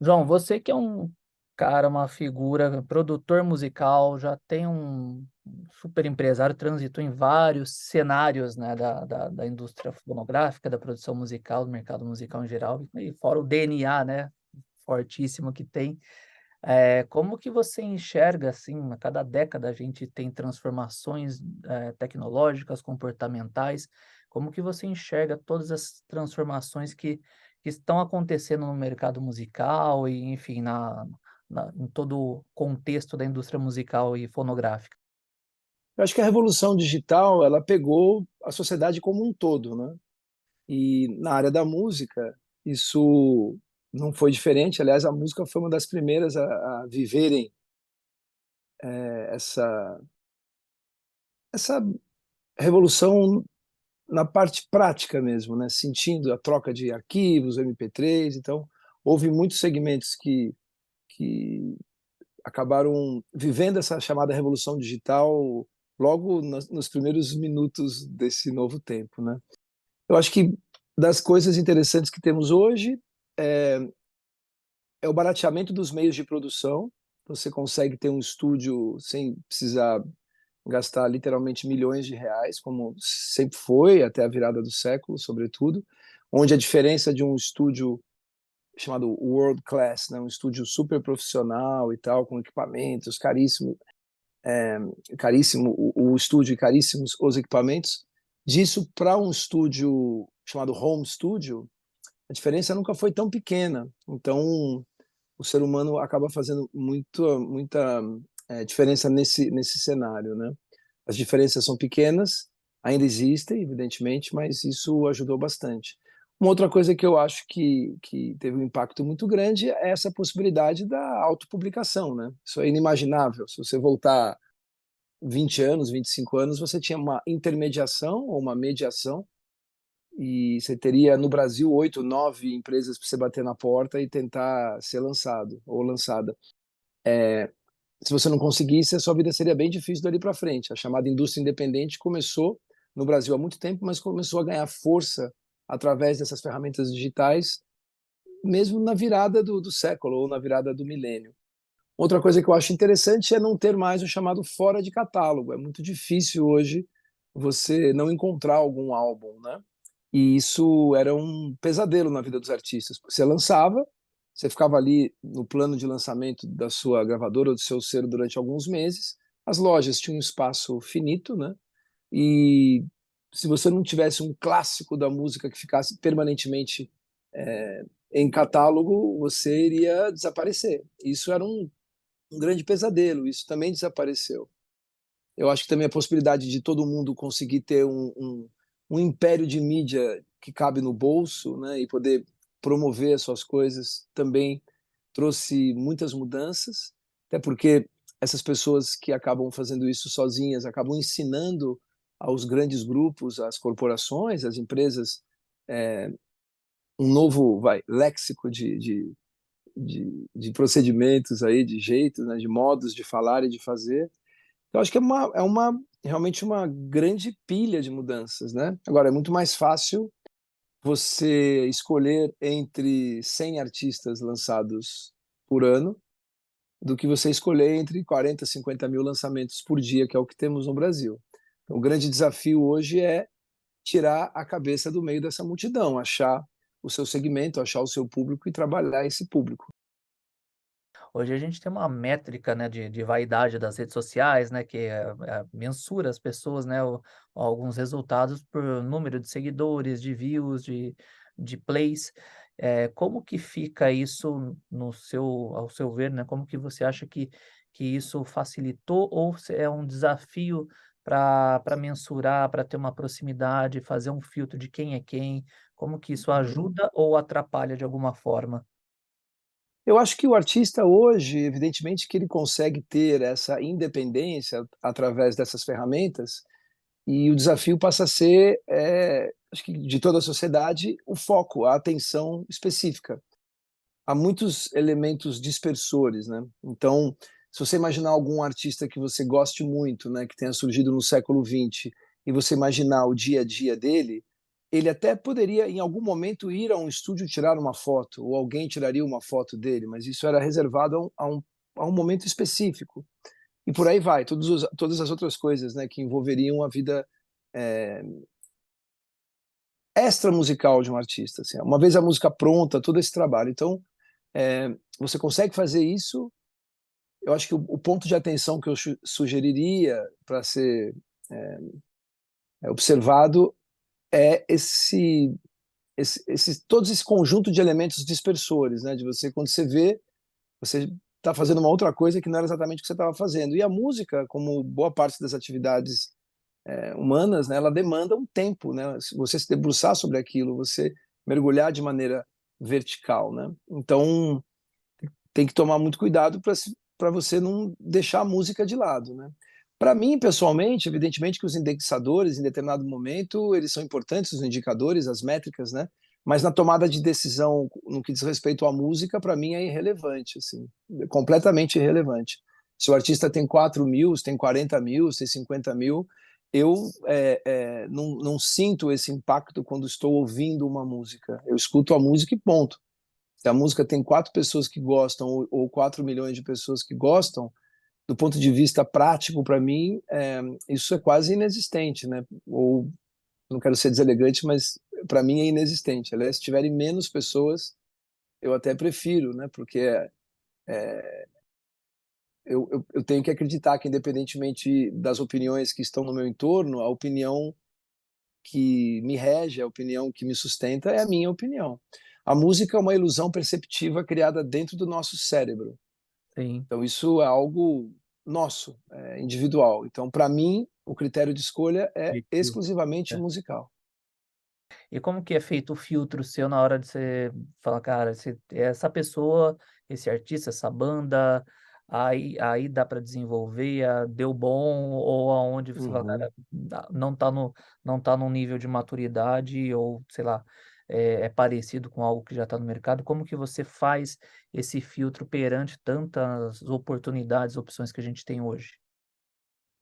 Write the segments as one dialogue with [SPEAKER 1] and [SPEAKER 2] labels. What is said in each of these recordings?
[SPEAKER 1] João, você que é um cara, uma figura, produtor musical, já tem um super empresário, transitou em vários cenários, né, da indústria fonográfica, da produção musical, do mercado musical em geral, e fora o DNA, né, fortíssimo que tem. Como que você enxerga, assim, a cada década a gente tem transformações, tecnológicas, comportamentais, como que você enxerga todas as transformações que estão acontecendo no mercado musical e, enfim, em todo o contexto da indústria musical e fonográfica?
[SPEAKER 2] Eu acho que a revolução digital, ela pegou a sociedade como um todo, né? E na área da música, isso não foi diferente. Aliás, a música foi uma das primeiras a viverem essa revolução na parte prática mesmo, né? Sentindo a troca de arquivos, MP3. Então, houve muitos segmentos que acabaram vivendo essa chamada revolução digital logo nos primeiros minutos desse novo tempo, né? Eu acho que das coisas interessantes que temos hoje é, é o barateamento dos meios de produção. Você consegue ter um estúdio sem precisar gastar literalmente milhões de reais, como sempre foi até a virada do século, sobretudo, onde a diferença de um estúdio chamado world class, né, um estúdio super profissional e tal, com equipamentos caríssimos, caríssimo o estúdio e caríssimos os equipamentos, disso para um estúdio chamado home studio, a diferença nunca foi tão pequena. Então, o ser humano acaba fazendo muita diferença nesse cenário, né? As diferenças são pequenas, ainda existem, evidentemente, mas isso ajudou bastante. Uma outra coisa que eu acho que teve um impacto muito grande é essa possibilidade da autopublicação, né? Isso é inimaginável. Se você voltar 20 anos, 25 anos, você tinha uma intermediação ou uma mediação e você teria no Brasil 8, 9 empresas para você bater na porta e tentar ser lançado ou lançada. Se você não conseguisse, a sua vida seria bem difícil dali para frente. A chamada indústria independente começou no Brasil há muito tempo, mas começou a ganhar força através dessas ferramentas digitais, mesmo na virada do século ou na virada do milênio. Outra coisa que eu acho interessante é não ter mais o chamado fora de catálogo. É muito difícil hoje você não encontrar algum álbum, né? E isso era um pesadelo na vida dos artistas, porque você lançava, você ficava ali no plano de lançamento da sua gravadora ou do seu selo durante alguns meses, as lojas tinham um espaço finito, né? E se você não tivesse um clássico da música que ficasse permanentemente em catálogo, você iria desaparecer. Isso era um grande pesadelo, isso também desapareceu. Eu acho que também a possibilidade de todo mundo conseguir ter um império de mídia que cabe no bolso, né, e poder promover as suas coisas também trouxe muitas mudanças, até porque essas pessoas que acabam fazendo isso sozinhas acabam ensinando aos grandes grupos, às corporações, às empresas, um novo léxico de procedimentos aí, de jeitos, né, de modos de falar e de fazer. Eu acho que é realmente uma grande pilha de mudanças, né? Agora, é muito mais fácil você escolher entre 100 artistas lançados por ano do que você escolher entre 40, 50 mil lançamentos por dia, que é o que temos no Brasil. Então, o grande desafio hoje é tirar a cabeça do meio dessa multidão, achar o seu segmento, achar o seu público e trabalhar esse público.
[SPEAKER 1] Hoje a gente tem uma métrica, né, de vaidade das redes sociais, né, que mensura as pessoas, né, alguns resultados por número de seguidores, de views, de plays. Como que fica isso no ao seu ver, né? Como que você acha que isso facilitou ou se é um desafio para mensurar, para ter uma proximidade, fazer um filtro de quem é quem? Como que isso ajuda ou atrapalha de alguma forma?
[SPEAKER 2] Eu acho que o artista hoje, evidentemente que ele consegue ter essa independência através dessas ferramentas, e o desafio passa a ser, acho que de toda a sociedade, o foco, a atenção específica. Há muitos elementos dispersores, né? Então, se você imaginar algum artista que você goste muito, né, que tenha surgido no século XX, e você imaginar o dia a dia dele, ele até poderia, em algum momento, ir a um estúdio tirar uma foto, ou alguém tiraria uma foto dele, mas isso era reservado a um momento específico. E por aí vai, todas as outras coisas, né, que envolveriam a vida é, extra musical de um artista. Assim. Uma vez a música pronta, todo esse trabalho. Então, você consegue fazer isso. Eu acho que o ponto de atenção que eu sugeriria para ser observado é todo esse conjunto de elementos dispersores, né? De você, quando você vê, você está fazendo uma outra coisa que não era exatamente o que você estava fazendo. E a música, como boa parte das atividades humanas, né, ela demanda um tempo, né? Se você se debruçar sobre aquilo, você mergulhar de maneira vertical, né? Então, tem que tomar muito cuidado para você não deixar a música de lado, né? Para mim, pessoalmente, evidentemente que os indexadores, em determinado momento, eles são importantes, os indicadores, as métricas, né? Mas na tomada de decisão, no que diz respeito à música, para mim é irrelevante, assim, completamente irrelevante. Se o artista tem 4 mil, se tem 40 mil, se tem 50 mil, eu não sinto esse impacto quando estou ouvindo uma música. Eu escuto a música e ponto. Se a música tem 4 pessoas que gostam ou 4 milhões de pessoas que gostam, do ponto de vista prático, para mim, isso é quase inexistente, né? Ou, não quero ser deselegante, mas para mim é inexistente. Aliás, se tiverem menos pessoas, eu até prefiro, né? Porque eu tenho que acreditar que, independentemente das opiniões que estão no meu entorno, a opinião que me rege, a opinião que me sustenta é a minha opinião. A música é uma ilusão perceptiva criada dentro do nosso cérebro.
[SPEAKER 1] Sim.
[SPEAKER 2] Então, isso é algo nosso, individual. Então, para mim, o critério de escolha é
[SPEAKER 1] Objetivo.
[SPEAKER 2] exclusivamente
[SPEAKER 1] É.
[SPEAKER 2] musical.
[SPEAKER 1] E como que é feito o filtro seu na hora de você falar: "Cara, essa pessoa, esse artista, essa banda, aí dá para desenvolver, deu bom", ou aonde você fala:
[SPEAKER 2] Uhum.
[SPEAKER 1] "Cara, não tá num nível de maturidade", ou sei lá, é parecido com algo que já está no mercado. Como que você faz esse filtro perante tantas oportunidades, opções que a gente tem hoje?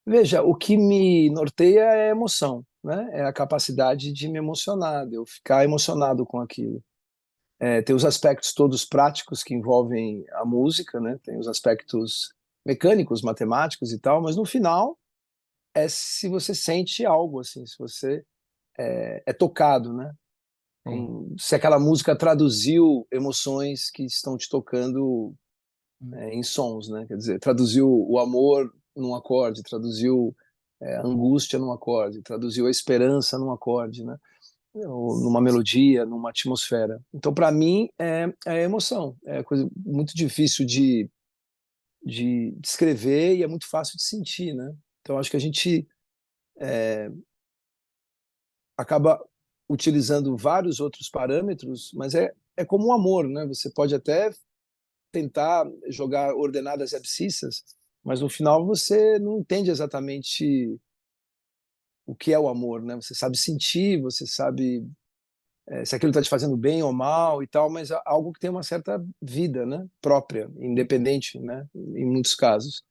[SPEAKER 2] Veja, o que me norteia é a emoção, né? É a capacidade de me emocionar, de eu ficar emocionado com aquilo. Tem os aspectos todos práticos que envolvem a música, né? Tem os aspectos mecânicos, matemáticos e tal, mas no final é se você sente algo, assim, se você é tocado, né?
[SPEAKER 1] Sim.
[SPEAKER 2] Como, se aquela música traduziu emoções que estão te tocando
[SPEAKER 1] Hum.
[SPEAKER 2] em sons, né? Quer dizer, traduziu o amor num acorde, traduziu a angústia num acorde, traduziu a esperança num acorde, né? Ou numa melodia, numa atmosfera. Então, para mim, é emoção. É coisa muito difícil de descrever e é muito fácil de sentir, né? Então, acho que a gente acaba utilizando vários outros parâmetros, mas é como um amor, né? Você pode até tentar jogar ordenadas e abscissas, mas no final você não entende exatamente o que é o amor, né? Você sabe sentir, você sabe se aquilo está te fazendo bem ou mal e tal, mas é algo que tem uma certa vida, né? Própria, independente, né? Em muitos casos.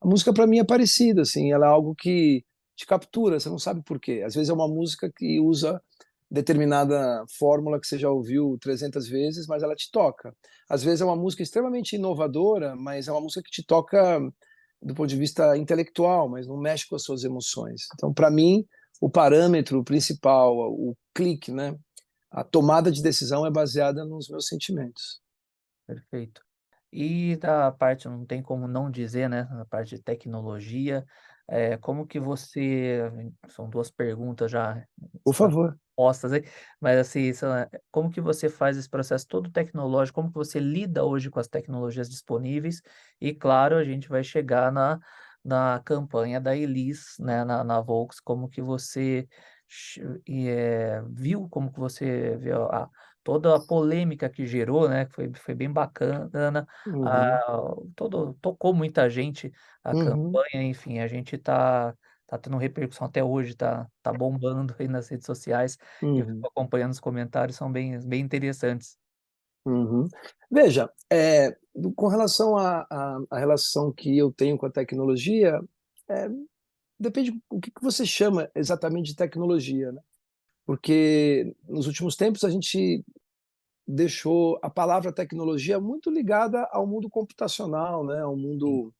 [SPEAKER 2] A música para mim é parecida, assim, ela é algo que te captura, você não sabe por quê. Às vezes é uma música que usa determinada fórmula que você já ouviu 300 vezes, mas ela te toca. Às vezes é uma música extremamente inovadora, mas é uma música que te toca do ponto de vista intelectual, mas não mexe com as suas emoções. Então, para mim, o parâmetro principal, o clique, né? A tomada de decisão é baseada nos meus sentimentos.
[SPEAKER 1] Perfeito. E da parte, não tem como não dizer, né, na parte de tecnologia, como que você, são 2 perguntas já
[SPEAKER 2] Por favor.
[SPEAKER 1] postas aí, mas assim, como que você faz esse processo todo tecnológico, como que você lida hoje com as tecnologias disponíveis? E claro, a gente vai chegar na campanha da Elis, né, na Volks, como que você viu, como que você viu toda a polêmica que gerou, né, que foi bem bacana,
[SPEAKER 2] Uhum,
[SPEAKER 1] tocou muita gente a
[SPEAKER 2] uhum,
[SPEAKER 1] campanha, enfim, a gente tá tendo repercussão até hoje, tá bombando aí nas redes sociais, eu fico
[SPEAKER 2] uhum,
[SPEAKER 1] acompanhando os comentários, são bem interessantes.
[SPEAKER 2] uhum. Veja, com relação à relação que eu tenho com a tecnologia, é, depende o que você chama exatamente de tecnologia, né? porque nos últimos tempos a gente deixou a palavra tecnologia muito ligada ao mundo computacional, né, ao
[SPEAKER 1] Sim.
[SPEAKER 2] mundo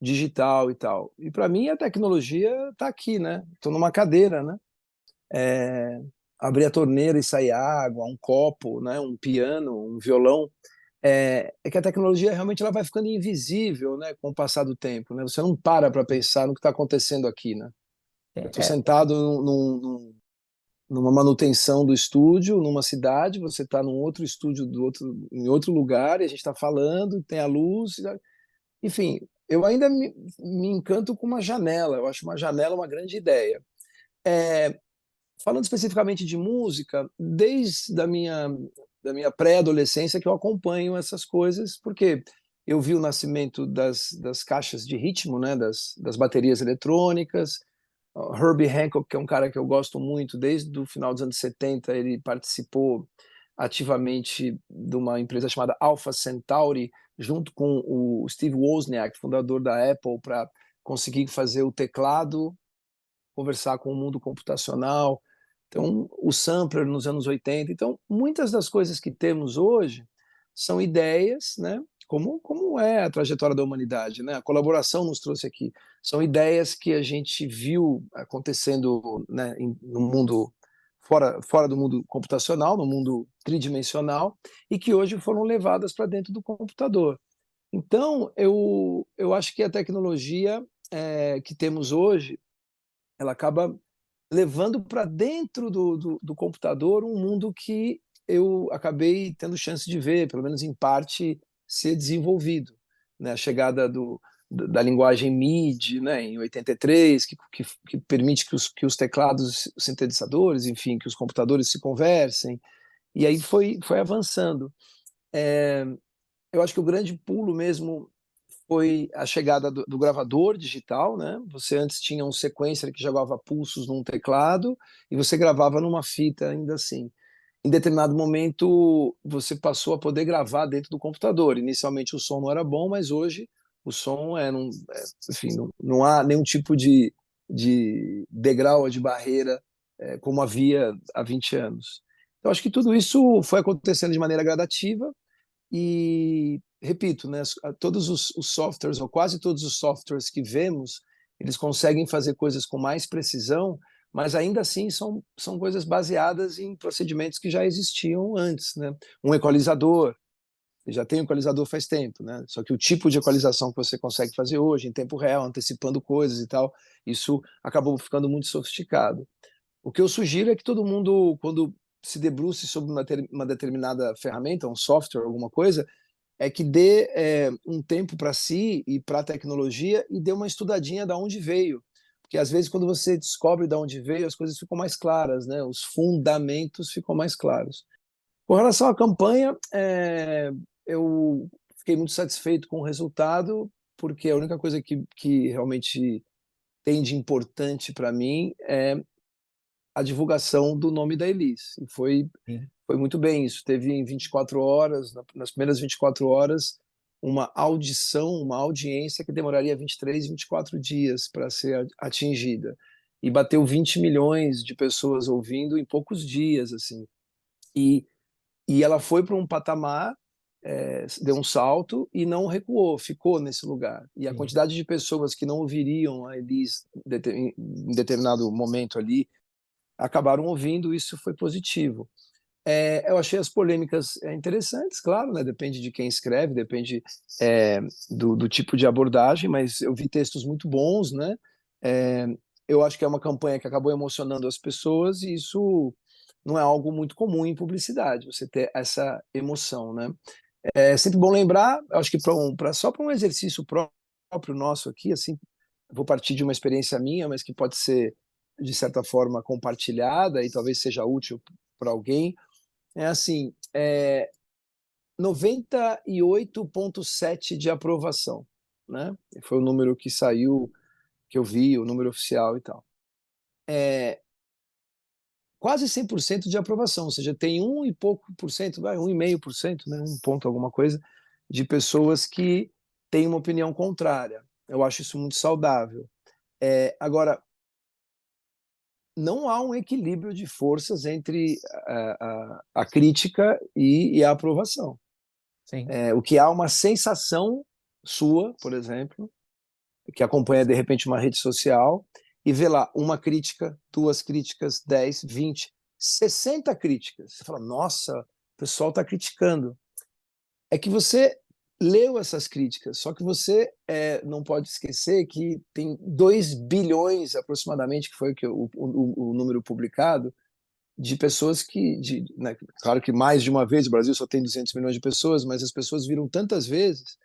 [SPEAKER 2] digital e tal. E para mim a tecnologia está aqui, né? Estou numa cadeira, né? É, abrir a torneira e sair água, um copo, né? Um piano, um violão. É que a tecnologia realmente ela vai ficando invisível, né? Com o passar do tempo, né? Você não para pensar no que está acontecendo aqui, né? Eu estou
[SPEAKER 1] É,
[SPEAKER 2] sentado numa manutenção do estúdio, numa cidade, você está num outro estúdio em outro lugar, e a gente está falando, tem a luz, enfim, eu ainda me encanto com uma janela, eu acho uma janela uma grande ideia. É, falando especificamente de música, desde da minha pré-adolescência que eu acompanho essas coisas, porque eu vi o nascimento das caixas de ritmo, né, das baterias eletrônicas. Herbie Hancock, que é um cara que eu gosto muito, desde o final dos anos 70, ele participou ativamente de uma empresa chamada Alpha Centauri, junto com o Steve Wozniak, fundador da Apple, para conseguir fazer o teclado conversar com o mundo computacional. Então, o sampler nos anos 80. Então, muitas das coisas que temos hoje são ideias, né? Como é a trajetória da humanidade, né? A colaboração nos trouxe aqui. São ideias que a gente viu acontecendo, né, no mundo fora do mundo computacional, no mundo tridimensional, e que hoje foram levadas para dentro do computador. Então, eu acho que a tecnologia que temos hoje ela acaba levando para dentro do computador um mundo que eu acabei tendo chance de ver, pelo menos em parte, ser desenvolvido. Né? A chegada da linguagem MIDI, né, em 83, que permite que os teclados, os sintetizadores, enfim, que os computadores se conversem, e aí foi avançando. Eu acho que o grande pulo mesmo foi a chegada do gravador digital, né? Você antes tinha um sequencer que jogava pulsos num teclado e você gravava numa fita ainda assim. Em determinado momento, você passou a poder gravar dentro do computador. Inicialmente o som não era bom, mas hoje o som enfim, não há nenhum tipo de degrau ou de barreira como havia há 20 anos. Então, acho que tudo isso foi acontecendo de maneira gradativa, e, repito, né, todos os softwares, ou quase todos os softwares que vemos, eles conseguem fazer coisas com mais precisão, mas ainda assim são coisas baseadas em procedimentos que já existiam antes. Né? Um equalizador, já tem um equalizador faz tempo, né? Só que o tipo de equalização que você consegue fazer hoje, em tempo real, antecipando coisas e tal, isso acabou ficando muito sofisticado. O que eu sugiro é que todo mundo, quando se debruce sobre uma determinada ferramenta, um software, alguma coisa, é que dê um tempo para si e para a tecnologia e dê uma estudadinha de onde veio. Porque às vezes quando você descobre de onde veio, as coisas ficam mais claras, né? Os fundamentos ficam mais claros. Com relação à campanha, eu fiquei muito satisfeito com o resultado, porque a única coisa que realmente tem de importante para mim é a divulgação do nome da Elis. E
[SPEAKER 1] sim,
[SPEAKER 2] foi muito bem isso. Teve em 24 horas, nas primeiras 24 horas, uma audição, uma audiência que demoraria 23, 24 dias para ser atingida. E bateu 20 milhões de pessoas ouvindo em poucos dias, assim. E, e ela foi para um patamar, deu um salto e não recuou, ficou nesse lugar. E a
[SPEAKER 1] sim.
[SPEAKER 2] quantidade de pessoas que não ouviriam a Elis em determinado momento ali, acabaram ouvindo, isso foi positivo. Eu achei as polêmicas interessantes, claro, né? Depende de quem escreve, depende do tipo de abordagem, mas eu vi textos muito bons, né? É, eu acho que é uma campanha que acabou emocionando as pessoas e isso não é algo muito comum em publicidade, você ter essa emoção, né? É sempre bom lembrar, acho que só para um exercício próprio nosso aqui, assim, vou partir de uma experiência minha, mas que pode ser de certa forma compartilhada e talvez seja útil para alguém. É assim, 98,7 de aprovação, né? Foi o número que saiu, que eu vi, o número oficial e tal. Quase 100% de aprovação, ou seja, tem um e pouco por cento, vai, 1,5%, né? Um ponto alguma coisa, de pessoas que têm uma opinião contrária. Eu acho isso muito saudável. Agora, não há um equilíbrio de forças entre a crítica e a aprovação.
[SPEAKER 1] Sim,
[SPEAKER 2] O que há uma sensação sua, por exemplo, que acompanha de repente uma rede social e vê lá uma crítica, duas críticas, 10, 20, 60 críticas. Você fala, nossa, o pessoal está criticando. É que você leu essas críticas, só que você não pode esquecer que tem 2 bilhões aproximadamente, que foi o número publicado, de pessoas né, claro que mais de uma vez, o Brasil só tem 200 milhões de pessoas, mas as pessoas viram tantas vezes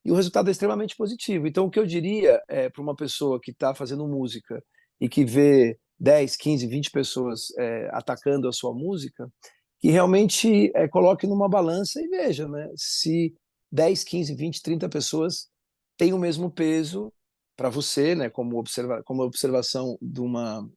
[SPEAKER 2] e o resultado é extremamente positivo. Então, o que eu diria para uma pessoa que está fazendo música e que vê 10, 15, 20 pessoas atacando a sua música, que realmente coloque numa balança e veja, né, se 10, 15, 20, 30 pessoas têm o mesmo peso para você, né, como observação de uma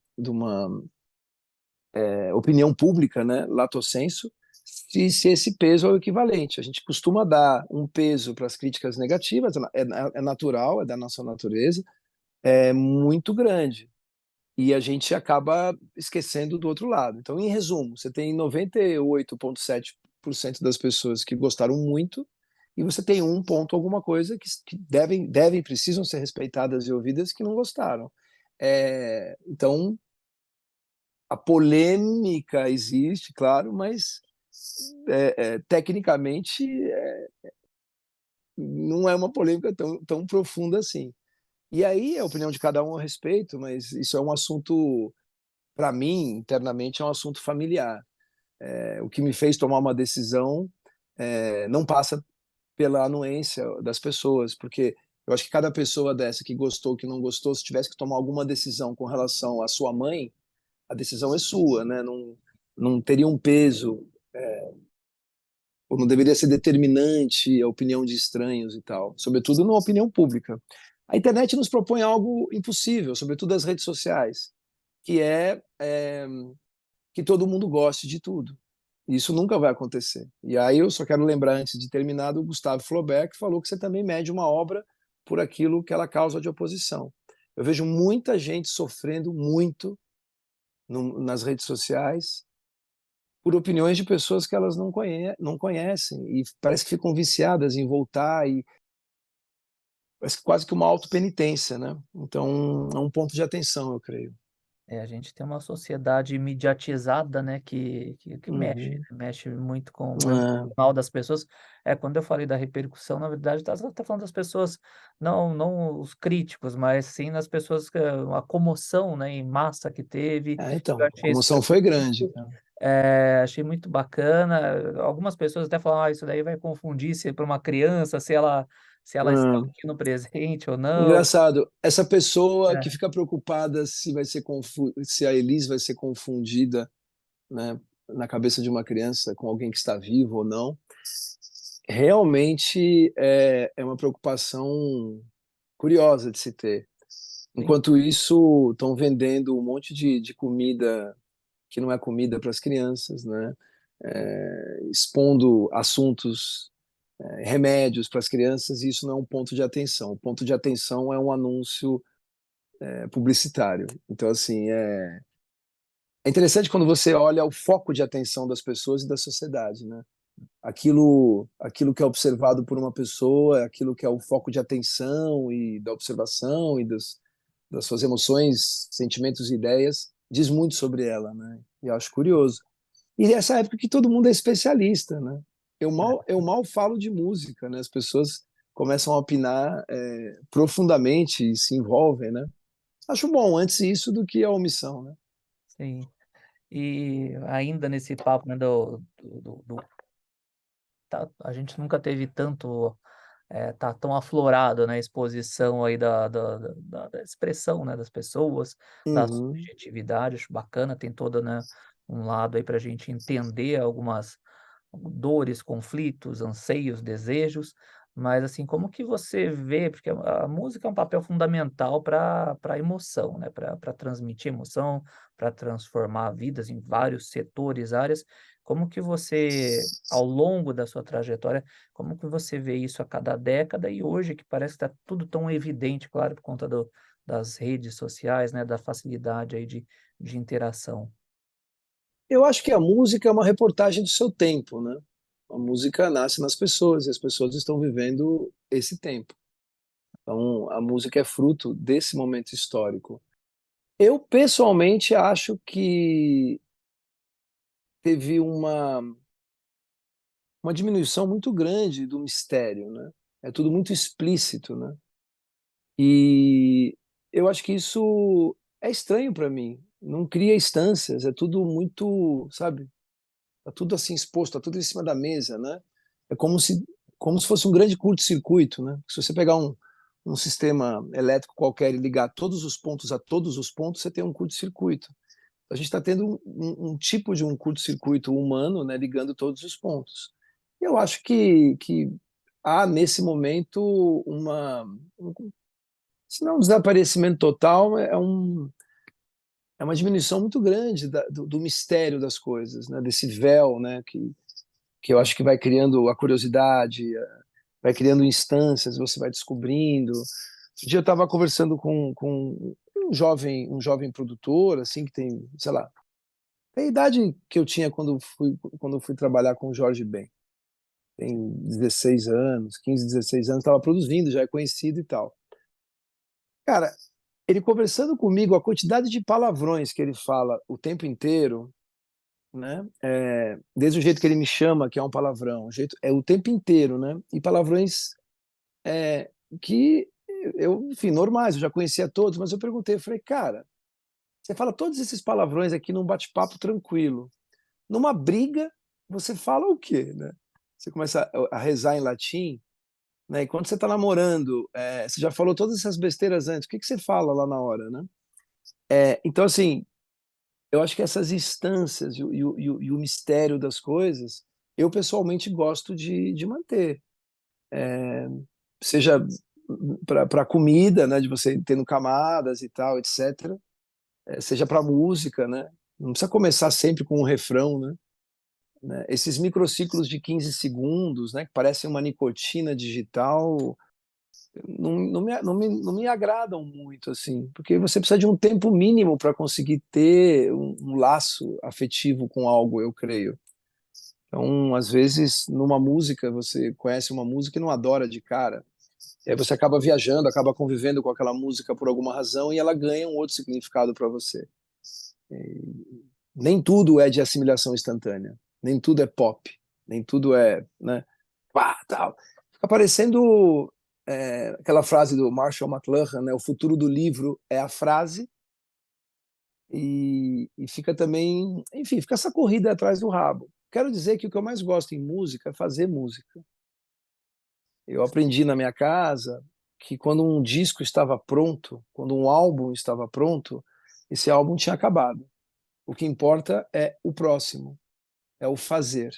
[SPEAKER 2] opinião pública, né, lato sensu, se esse peso é o equivalente. A gente costuma dar um peso para as críticas negativas, é natural, é da nossa natureza, é muito grande. E a gente acaba esquecendo do outro lado. Então, em resumo, você tem 98,7% das pessoas que gostaram muito, e você tem um ponto alguma coisa que precisam ser respeitadas e ouvidas que não gostaram. Então, a polêmica existe, claro, mas tecnicamente não é uma polêmica tão profunda assim. E aí a opinião de cada um a respeito, mas isso é um assunto, para mim, internamente, é um assunto familiar. O que me fez tomar uma decisão não passa pela anuência das pessoas, porque eu acho que cada pessoa dessa que gostou, que não gostou, se tivesse que tomar alguma decisão com relação à sua mãe, a decisão é sua, né? Não teria um peso ou não deveria ser determinante a opinião de estranhos e tal, sobretudo numa opinião pública. A internet nos propõe algo impossível, sobretudo as redes sociais, que é que todo mundo goste de tudo. Isso nunca vai acontecer. E aí eu só quero lembrar, antes de terminar, do Gustavo Flaubert, que falou que você também mede uma obra por aquilo que ela causa de oposição. Eu vejo muita gente sofrendo muito nas redes sociais por opiniões de pessoas que elas não conhecem e parece que ficam viciadas em voltar e parece quase que uma autopenitência, né? Então é um ponto de atenção, eu creio.
[SPEAKER 1] a gente tem uma sociedade mediatizada, né, que mexe,
[SPEAKER 2] Uhum.
[SPEAKER 1] mexe muito com o
[SPEAKER 2] É,
[SPEAKER 1] emocional das pessoas. Quando eu falei da repercussão, na verdade, tá falando das pessoas, não os críticos, mas sim das pessoas, a comoção, né, em massa que teve. Eu
[SPEAKER 2] então, a
[SPEAKER 1] achei isso
[SPEAKER 2] comoção foi grande,
[SPEAKER 1] muito,
[SPEAKER 2] cara.
[SPEAKER 1] achei muito bacana. Algumas pessoas até falam: "Ah, isso daí vai confundir se para uma criança, se ela está
[SPEAKER 2] É.
[SPEAKER 1] aqui no presente ou não".
[SPEAKER 2] Engraçado, essa pessoa que
[SPEAKER 1] É,
[SPEAKER 2] fica preocupada se a Elis vai ser confundida, né, na cabeça de uma criança com alguém que está vivo ou não, realmente é uma preocupação curiosa de se ter.
[SPEAKER 1] sim,
[SPEAKER 2] Enquanto isso, estão vendendo um monte de comida que não é comida para as crianças, né? Expondo assuntos, remédios para as crianças, e isso não é um ponto de atenção. O ponto de atenção é um anúncio publicitário. Então, assim, é interessante quando você olha o foco de atenção das pessoas e da sociedade, né? Aquilo que é observado por uma pessoa, aquilo que é o foco de atenção e da observação e das suas emoções, sentimentos e ideias, diz muito sobre ela, né? E eu acho curioso. E essa época que todo mundo é especialista, né? Eu mal falo de música, né? As pessoas começam a opinar profundamente e se envolvem, né? Acho bom antes isso do que a omissão, né?
[SPEAKER 1] sim. E ainda nesse papo, né, a gente nunca teve tanto, tá tão aflorado, né, a exposição aí da expressão, né, das pessoas, da
[SPEAKER 2] Uhum.
[SPEAKER 1] subjetividade. Acho bacana, tem toda, né, um lado aí para a gente entender algumas dores, conflitos, anseios, desejos, mas assim, como que você vê, porque a música é um papel fundamental para a emoção, né, para transmitir emoção, para transformar vidas em vários setores, áreas. Como que você, ao longo da sua trajetória, como que você vê isso a cada década e hoje que parece que está tudo tão evidente, claro, por conta das redes sociais, né, da facilidade aí de de interação?
[SPEAKER 2] Eu acho que a música é uma reportagem do seu tempo, né? A música nasce nas pessoas e as pessoas estão vivendo esse tempo. Então, a música é fruto desse momento histórico. Eu, pessoalmente, acho que teve uma diminuição muito grande do mistério, né? É tudo muito explícito, né? E eu acho que isso é estranho para mim. Não cria instâncias, é tudo muito, sabe? Tá tudo assim exposto, tá tudo em cima da mesa, né? É como se fosse um grande curto-circuito, né? Se você pegar um sistema elétrico qualquer e ligar todos os pontos a todos os pontos, você tem um curto-circuito. A gente está tendo um tipo de um curto-circuito humano, né, ligando todos os pontos. Eu acho que há, nesse momento, se não um desaparecimento total, é uma diminuição muito grande do mistério das coisas, né, desse véu, né, que eu acho que vai criando a curiosidade, vai criando instâncias, você vai descobrindo. Outro dia eu estava conversando com um jovem produtor, assim, que tem, sei lá, tem a idade que eu tinha quando fui trabalhar com o Jorge Ben. Tem 16 anos, 15, 16 anos, estava produzindo, já é conhecido e tal. Cara, ele conversando comigo, a quantidade de palavrões que ele fala o tempo inteiro, né? Desde o jeito que ele me chama, que é um palavrão, é o tempo inteiro, né? E palavrões que eu, enfim, normais, eu já conhecia todos, mas eu perguntei, eu falei, cara, você fala todos esses palavrões aqui num bate-papo tranquilo. Numa briga, você fala o quê, né? Você começa a rezar em latim, né? E quando você está namorando, você já falou todas essas besteiras antes, o que que você fala lá na hora, né? Então, assim, eu acho que essas instâncias e o mistério das coisas, eu pessoalmente gosto de manter. Seja para comida, né? De você tendo camadas e tal, etc. Seja para música, né? Não precisa começar sempre com um refrão, né? Esses microciclos de 15 segundos, né, que parecem uma nicotina digital, não me agradam muito, assim, porque você precisa de um tempo mínimo para conseguir ter um laço afetivo com algo, eu creio. Então, às vezes, numa música, você conhece uma música e não adora de cara. E aí você acaba viajando, acaba convivendo com aquela música por alguma razão e ela ganha um outro significado para você. Nem tudo é de assimilação instantânea, nem tudo é pop, nem tudo é, né, pá, tal. Fica parecendo aquela frase do Marshall McLuhan, né, o futuro do livro é a frase, e fica também, enfim, fica essa corrida atrás do rabo. Quero dizer que o que eu mais gosto em música é fazer música. Eu aprendi na minha casa que quando um disco estava pronto, quando um álbum estava pronto, esse álbum tinha acabado. O que importa é o próximo, é o fazer.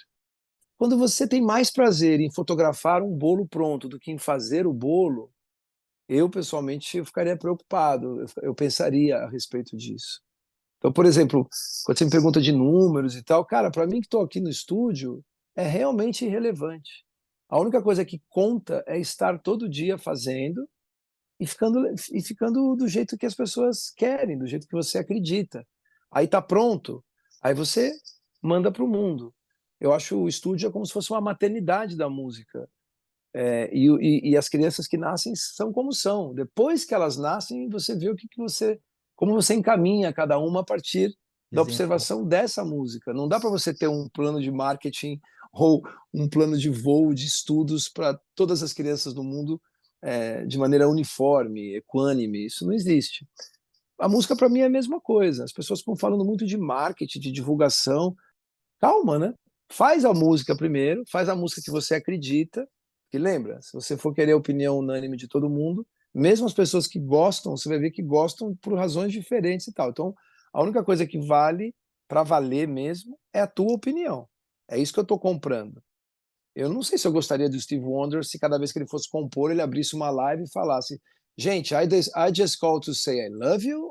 [SPEAKER 2] Quando você tem mais prazer em fotografar um bolo pronto do que em fazer o bolo, eu pessoalmente eu ficaria preocupado, eu pensaria a respeito disso. Então, por exemplo, quando você me pergunta de números e tal, cara, para mim que estou aqui no estúdio, é realmente irrelevante. A única coisa que conta é estar todo dia fazendo e ficando do jeito que as pessoas querem, do jeito que você acredita. Aí tá pronto, aí você manda para o mundo. Eu acho o estúdio é como se fosse uma maternidade da música. E as crianças que nascem são como são. Depois que elas nascem, você vê como você encaminha cada uma a partir da
[SPEAKER 1] Exemplo.
[SPEAKER 2] observação dessa música. Não dá para você ter um plano de marketing ou um plano de voo de estudos para todas as crianças do mundo de maneira uniforme, equânime. Isso não existe. A música, para mim, é a mesma coisa. As pessoas estão falando muito de marketing, de divulgação. Calma, né? Faz a música primeiro, faz a música que você acredita. E lembra, se você for querer a opinião unânime de todo mundo, mesmo as pessoas que gostam, você vai ver que gostam por razões diferentes e tal. Então, a única coisa que vale, para valer mesmo, é a tua opinião. É isso que eu estou comprando. Eu não sei se eu gostaria do Steve Wonder se cada vez que ele fosse compor, ele abrisse uma live e falasse: Gente, I just call to say I love you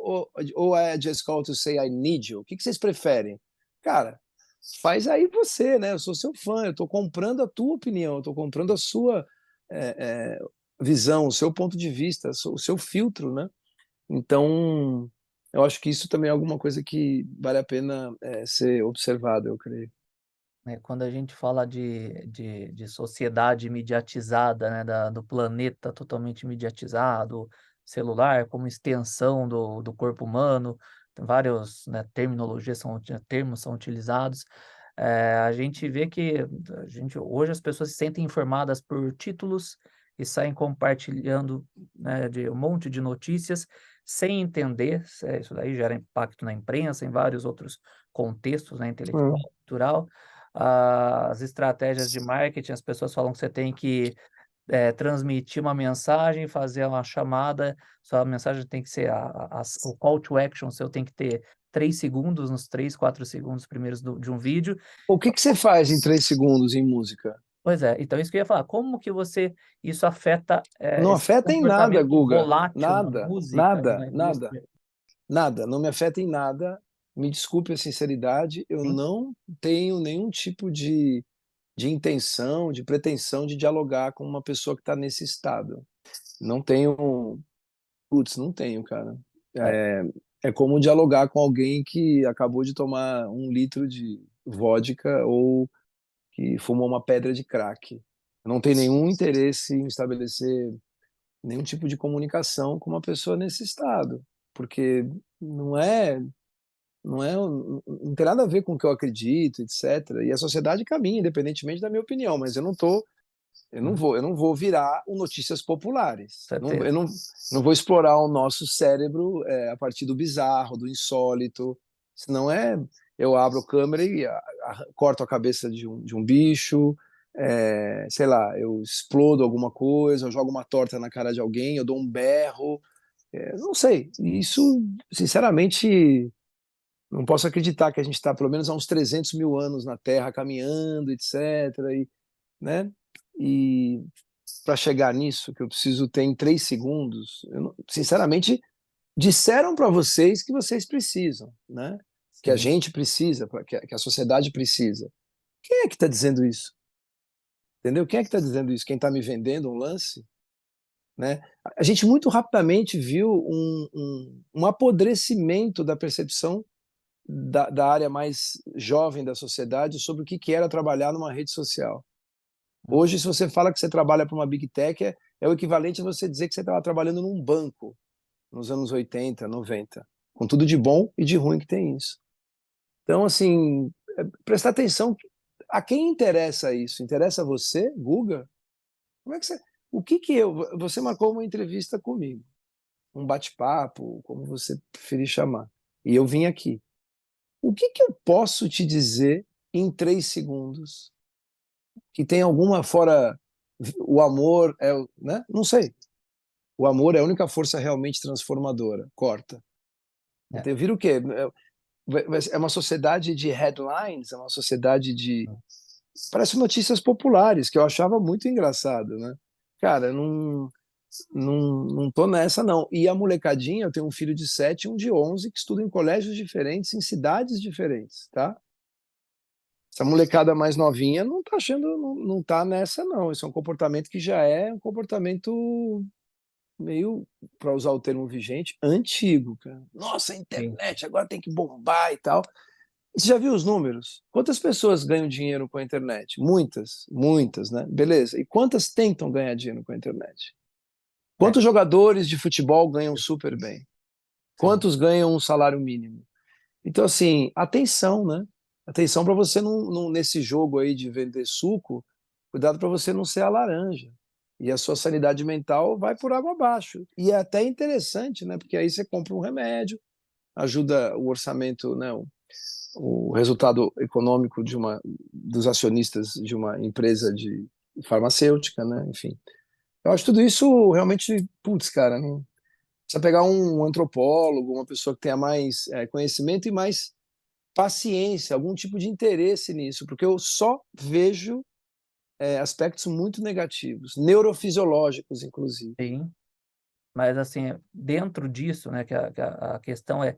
[SPEAKER 2] ou I just call to say I need you? O que vocês preferem? Cara, faz aí você, né? Eu sou seu fã, eu estou comprando a tua opinião, eu estou comprando a sua visão, o seu ponto de vista, o seu filtro, né? Então, eu acho que isso também é alguma coisa que vale a pena ser observado, eu creio.
[SPEAKER 1] Quando a gente fala de sociedade mediatizada, né, do planeta totalmente mediatizado, celular como extensão do corpo humano, tem vários, né, termos são utilizados, a gente vê que hoje as pessoas se sentem informadas por títulos e saem compartilhando, né, de um monte de notícias sem entender, isso daí gera impacto na imprensa, em vários outros contextos, né, intelectual,
[SPEAKER 2] Hum.
[SPEAKER 1] cultural. As estratégias de marketing, as pessoas falam que você tem que, transmitir uma mensagem, fazer uma chamada, sua mensagem tem que ser o call to action seu tem que ter 3 segundos, nos 3, 4 segundos primeiros de um vídeo.
[SPEAKER 2] O que que você faz em 3 segundos em música?
[SPEAKER 1] Pois é, então isso que eu ia falar, como que isso afeta,
[SPEAKER 2] Não
[SPEAKER 1] esse
[SPEAKER 2] afeta em nada,
[SPEAKER 1] comportamento
[SPEAKER 2] Guga.
[SPEAKER 1] volátil na
[SPEAKER 2] Nada,
[SPEAKER 1] música e
[SPEAKER 2] nada,
[SPEAKER 1] na
[SPEAKER 2] nada,
[SPEAKER 1] indústria?
[SPEAKER 2] nada. Não me afeta em nada. Me desculpe a sinceridade, eu
[SPEAKER 1] Sim,
[SPEAKER 2] não tenho nenhum tipo de intenção, de pretensão de dialogar com uma pessoa que está nesse estado. Não tenho, putz, não tenho, cara.
[SPEAKER 1] é,
[SPEAKER 2] É como dialogar com alguém que acabou de tomar 1 litro de vodka ou que fumou uma pedra de crack. Eu não tenho nenhum interesse em estabelecer nenhum tipo de comunicação com uma pessoa nesse estado, porque não é, não tem nada a ver com o que eu acredito, etc. E a sociedade caminha, independentemente da minha opinião, mas
[SPEAKER 1] uhum,
[SPEAKER 2] eu não vou virar o notícias populares.
[SPEAKER 1] certeza.
[SPEAKER 2] Não vou explorar o nosso cérebro a partir do bizarro, do insólito. Senão eu abro a câmera e corto a cabeça de um bicho, sei lá, eu explodo alguma coisa, eu jogo uma torta na cara de alguém, eu dou um berro, não sei. Isso, sinceramente, não posso acreditar que a gente está pelo menos há uns 300 mil anos na Terra caminhando, etc. E, né? E para chegar nisso, que eu preciso ter em 3 segundos, sinceramente, disseram para vocês que vocês precisam, né? Que a
[SPEAKER 1] Sim,
[SPEAKER 2] gente precisa, que a sociedade precisa. Quem é que está dizendo isso? Entendeu? Quem é que está dizendo isso? Quem está me vendendo um lance? Né? A gente muito rapidamente viu um apodrecimento da percepção da área mais jovem da sociedade sobre o que era trabalhar numa rede social.
[SPEAKER 1] hum,
[SPEAKER 2] Hoje, se você fala que você trabalha para uma Big Tech, é o equivalente a você dizer que você estava trabalhando num banco nos anos 80, 90, com tudo de bom e de ruim que tem isso. Então, assim, prestar atenção a quem interessa isso. Interessa a você, Guga? Como é que você. O que que eu. Você marcou uma entrevista comigo, um bate-papo, como você preferir chamar. E eu vim aqui. O que que eu posso te dizer em 3 segundos que tem alguma fora o amor, né? Não sei. O amor é a única força realmente transformadora. Corta.
[SPEAKER 1] é,
[SPEAKER 2] Então, vira o quê? É uma sociedade de headlines, é uma sociedade de.
[SPEAKER 1] hum,
[SPEAKER 2] Parece notícias populares, que eu achava muito engraçado, né? Cara, não tô nessa, não. E a molecadinha, eu tenho um filho de 7 e um de 11 que estudam em colégios diferentes, em cidades diferentes, tá? Essa molecada mais novinha não tá achando, não tá nessa, não. Esse é um comportamento que já é um comportamento meio, para usar o termo vigente, antigo, cara. Nossa, a
[SPEAKER 1] sim,
[SPEAKER 2] internet agora tem que bombar e tal. E você já viu os números? Quantas pessoas ganham dinheiro com a internet? Muitas, muitas, né? Beleza. E quantas tentam ganhar dinheiro com a internet?
[SPEAKER 1] é,
[SPEAKER 2] Quantos jogadores de futebol ganham super bem?
[SPEAKER 1] sim.
[SPEAKER 2] Quantos ganham um salário mínimo? Então, assim, atenção, né? Atenção para você nesse jogo aí de vender suco, cuidado para você não ser a laranja. E a sua sanidade mental vai por água abaixo. E é até interessante, né? Porque aí você compra um remédio, ajuda o orçamento, né? O resultado econômico dos acionistas de uma empresa de farmacêutica, né? Enfim. Eu acho tudo isso realmente, putz, cara, não precisa pegar um antropólogo, uma pessoa que tenha mais conhecimento e mais paciência, algum tipo de interesse nisso, porque eu só vejo aspectos muito negativos, neurofisiológicos, inclusive.
[SPEAKER 1] Sim, mas assim, dentro disso, né, que a questão é,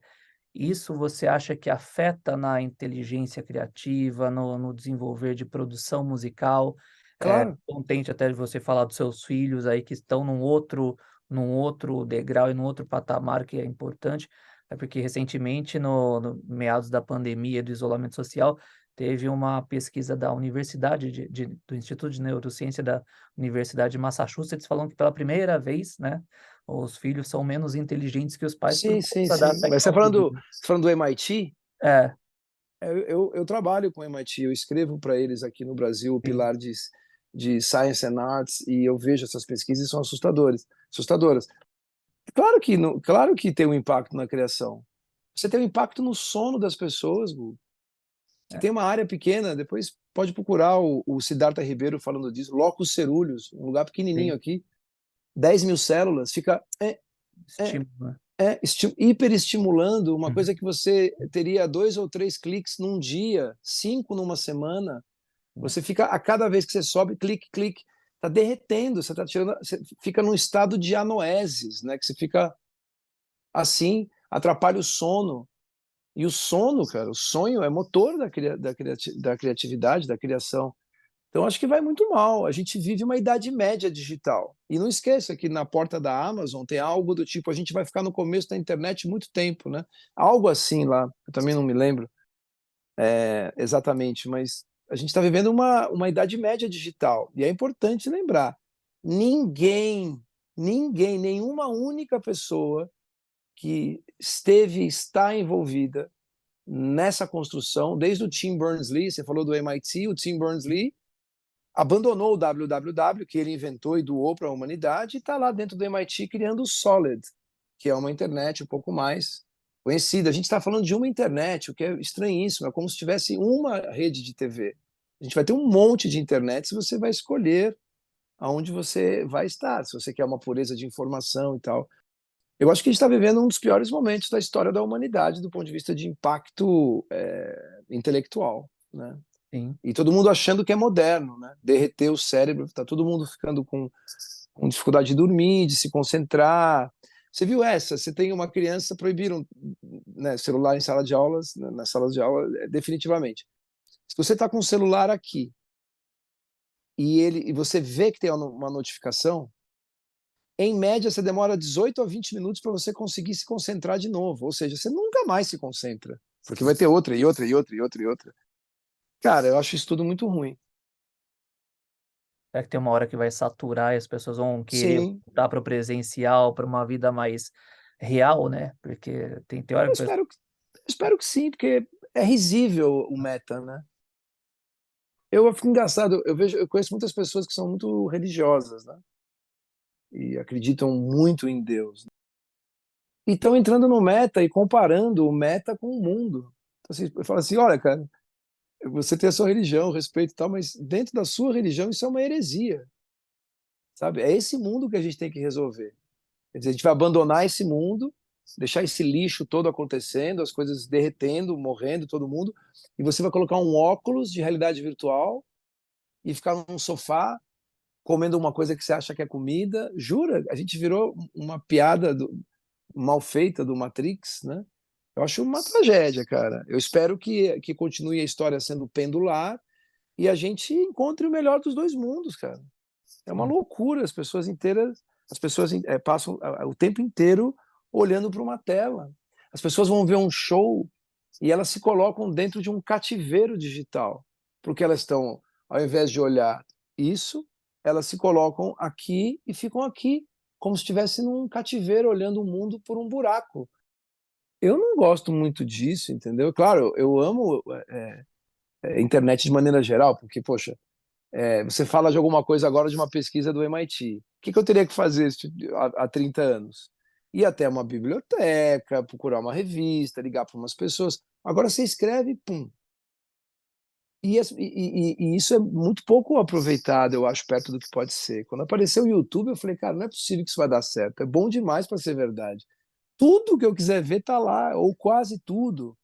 [SPEAKER 1] isso você acha que afeta na inteligência criativa, no desenvolver de produção musical?
[SPEAKER 2] Claro,
[SPEAKER 1] Contente até de você falar dos seus filhos aí que estão num outro degrau e num outro patamar que é importante, É porque recentemente, no meados da pandemia, do isolamento social, teve uma pesquisa da Universidade do Instituto de Neurociência da Universidade de Massachusetts, falando que pela primeira vez, né, os filhos são menos inteligentes que os pais por
[SPEAKER 2] Sim, sim,
[SPEAKER 1] conta da
[SPEAKER 2] sim. Mas você
[SPEAKER 1] tecnologia.
[SPEAKER 2] falando do MIT?
[SPEAKER 1] É,
[SPEAKER 2] Eu trabalho com o MIT, eu escrevo para eles aqui no Brasil o
[SPEAKER 1] sim,
[SPEAKER 2] pilar de Science and Arts e eu vejo essas pesquisas e são assustadoras. Claro que tem um impacto na criação. Você tem um impacto no sono das pessoas, Gu. Você
[SPEAKER 1] é,
[SPEAKER 2] tem uma área pequena, depois pode procurar o Siddhartha Ribeiro falando disso, locus cerúleos, um lugar pequenininho
[SPEAKER 1] sim,
[SPEAKER 2] aqui, 10 mil células, fica é,
[SPEAKER 1] estímulo,
[SPEAKER 2] hiperestimulando uma
[SPEAKER 1] né?
[SPEAKER 2] coisa que você teria 2 ou 3 cliques num dia, 5 numa semana.
[SPEAKER 1] Uhum.
[SPEAKER 2] Você fica, a cada vez que você sobe, clique, clique, está derretendo, você tá tirando, você fica num estado de anoeses, né? Que você fica assim, atrapalha o sono. E o sono, cara, o sonho é motor da criatividade, da criação. Então, acho que vai muito mal. A gente vive uma idade média digital. E não esqueça que na porta da Amazon tem algo do tipo: a gente vai ficar no começo da internet muito tempo, né? Algo assim lá, eu também não me lembro exatamente, mas a gente está vivendo uma idade média digital. E é importante lembrar: ninguém, ninguém, nenhuma única pessoa que está envolvida nessa construção, desde o Tim Berners-Lee, você falou do MIT, o Tim Berners-Lee abandonou o www, que ele inventou e doou para a humanidade, e está lá dentro do MIT criando o Solid, que é uma internet um pouco mais conhecida. A gente está falando de uma internet, o que é estranhíssimo, é como se tivesse uma rede de TV. A gente vai ter um monte de internet se você vai escolher aonde você vai estar, se você quer uma pureza de informação e tal. Eu acho que a gente está vivendo um dos piores momentos da história da humanidade do ponto de vista de impacto intelectual, né?
[SPEAKER 1] Sim.
[SPEAKER 2] E todo mundo achando que é moderno, né? Derreter o cérebro, tá todo mundo ficando com dificuldade de dormir, de se concentrar. Você viu essa? Você tem uma criança, proibiram, né, celular em sala de aulas, nas salas de aula, definitivamente. Se você está com o celular aqui e você vê que tem uma notificação, em média você demora 18 a 20 minutos para você conseguir se concentrar de novo. Ou seja, você nunca mais se concentra, porque vai ter outra e outra e outra e outra e outra. Cara, eu acho isso tudo muito ruim.
[SPEAKER 1] Será que tem uma hora que vai saturar e as pessoas vão querer
[SPEAKER 2] Sim,
[SPEAKER 1] voltar para o presencial, para uma vida mais real, né? Porque tem hora
[SPEAKER 2] eu
[SPEAKER 1] que o pessoal.
[SPEAKER 2] espero que sim, porque é risível o meta, né? Eu fico engraçado, eu conheço muitas pessoas que são muito religiosas, né? E acreditam muito em Deus, né? E estão entrando no meta e comparando o meta com o mundo. Então, assim, eu falo assim, olha, cara, você tem a sua religião, respeito e tal, mas dentro da sua religião isso é uma heresia, sabe? É esse mundo que a gente tem que resolver. Quer dizer, a gente vai abandonar esse mundo, deixar esse lixo todo acontecendo, as coisas derretendo, morrendo, todo mundo, e você vai colocar um óculos de realidade virtual e ficar num sofá comendo uma coisa que você acha que é comida. Jura? A gente virou uma piada mal feita do Matrix, né? Eu acho uma tragédia, cara. Eu espero que continue a história sendo pendular e a gente encontre o melhor dos dois mundos, cara. É uma
[SPEAKER 1] Sim,
[SPEAKER 2] loucura, as pessoas passam o tempo inteiro olhando para uma tela. As pessoas vão ver um show e elas se colocam dentro de um cativeiro digital, porque elas estão, ao invés de olhar isso, elas se colocam aqui e ficam aqui, como se estivesse num cativeiro olhando o mundo por um buraco. Eu não gosto muito disso, entendeu? Claro, eu amo a internet de maneira geral, porque, poxa, você fala de alguma coisa agora de uma pesquisa do MIT. O que eu teria que fazer há 30 anos? Ir até uma biblioteca, procurar uma revista, ligar para umas pessoas. Agora você escreve, pum. E isso é muito pouco aproveitado, eu acho, perto do que pode ser. Quando apareceu o YouTube, eu falei, cara, não é possível que isso vai dar certo. É bom demais para ser verdade. Tudo que eu quiser ver está lá, ou quase tudo.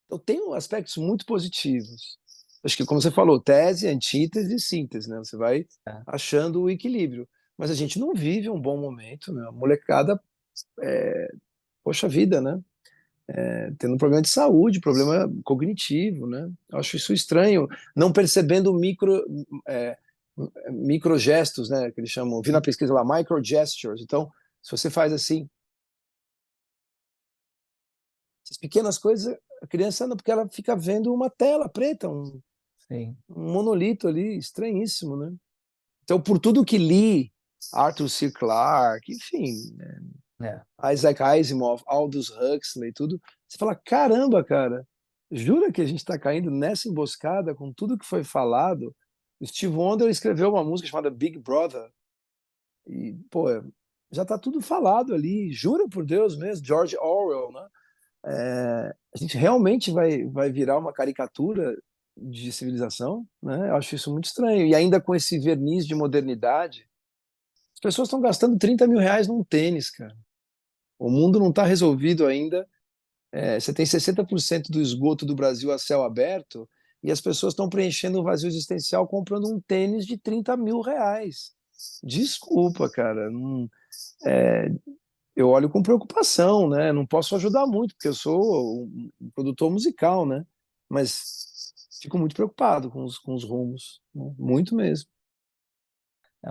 [SPEAKER 2] Então, tem aspectos muito positivos. Acho que, como você falou, tese, antítese e síntese, né? Você vai
[SPEAKER 1] é.
[SPEAKER 2] achando o equilíbrio. Mas a gente não vive um bom momento, né? A molecada, poxa vida, né? Tendo um problema de saúde, problema cognitivo, né? Eu acho isso estranho, não percebendo é, microgestos, né? Que eles chamam, vi na pesquisa lá, microgestures. Então, se você faz assim, Essas pequenas coisas, a criança anda porque ela fica vendo uma tela preta,
[SPEAKER 1] sim.
[SPEAKER 2] um monolito ali, estranhíssimo, né? Então, por tudo que li, Arthur C. Clarke, enfim,
[SPEAKER 1] É.
[SPEAKER 2] Isaac Asimov, Aldous Huxley, tudo, você fala, caramba, cara, jura que a gente está caindo nessa emboscada com tudo que foi falado? O Steve Wonder escreveu uma música chamada Big Brother, e, pô, já está tudo falado ali, jura por Deus mesmo, George Orwell, né? A gente realmente vai virar uma caricatura de civilização, né? Eu acho isso muito estranho. E ainda com esse verniz de modernidade, as pessoas estão gastando 30 mil reais num tênis, cara. O mundo não está resolvido ainda. Você tem 60% do esgoto do Brasil a céu aberto e as pessoas estão preenchendo o vazio existencial comprando um tênis de 30 mil reais. Desculpa, cara. Não, eu olho com preocupação, né? Não posso ajudar muito, porque eu sou um produtor musical, né? Mas fico muito preocupado com os rumos, né? Muito mesmo.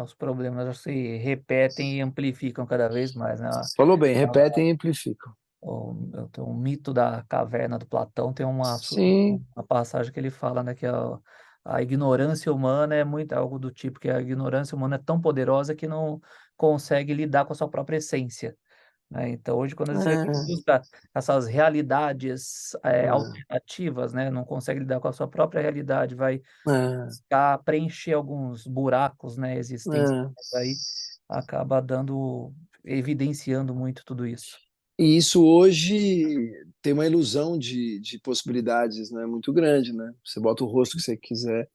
[SPEAKER 1] Os problemas se repetem e amplificam cada vez mais, né?
[SPEAKER 2] Falou bem, repetem e amplificam.
[SPEAKER 1] O mito da caverna do Platão tem
[SPEAKER 2] Sim,
[SPEAKER 1] uma passagem que ele fala, né, que a ignorância humana é muito algo do tipo que a ignorância humana é tão poderosa que não consegue lidar com a sua própria essência, né? Então, hoje, quando você
[SPEAKER 2] é,
[SPEAKER 1] busca essas realidades
[SPEAKER 2] é,
[SPEAKER 1] alternativas, né, não consegue lidar com a sua própria realidade, vai
[SPEAKER 2] é,
[SPEAKER 1] buscar preencher alguns buracos, né, existenciais
[SPEAKER 2] é.
[SPEAKER 1] aí, acaba evidenciando muito tudo isso.
[SPEAKER 2] E isso hoje tem uma ilusão de possibilidades, né, muito grande, né? Você bota o rosto que você quiser.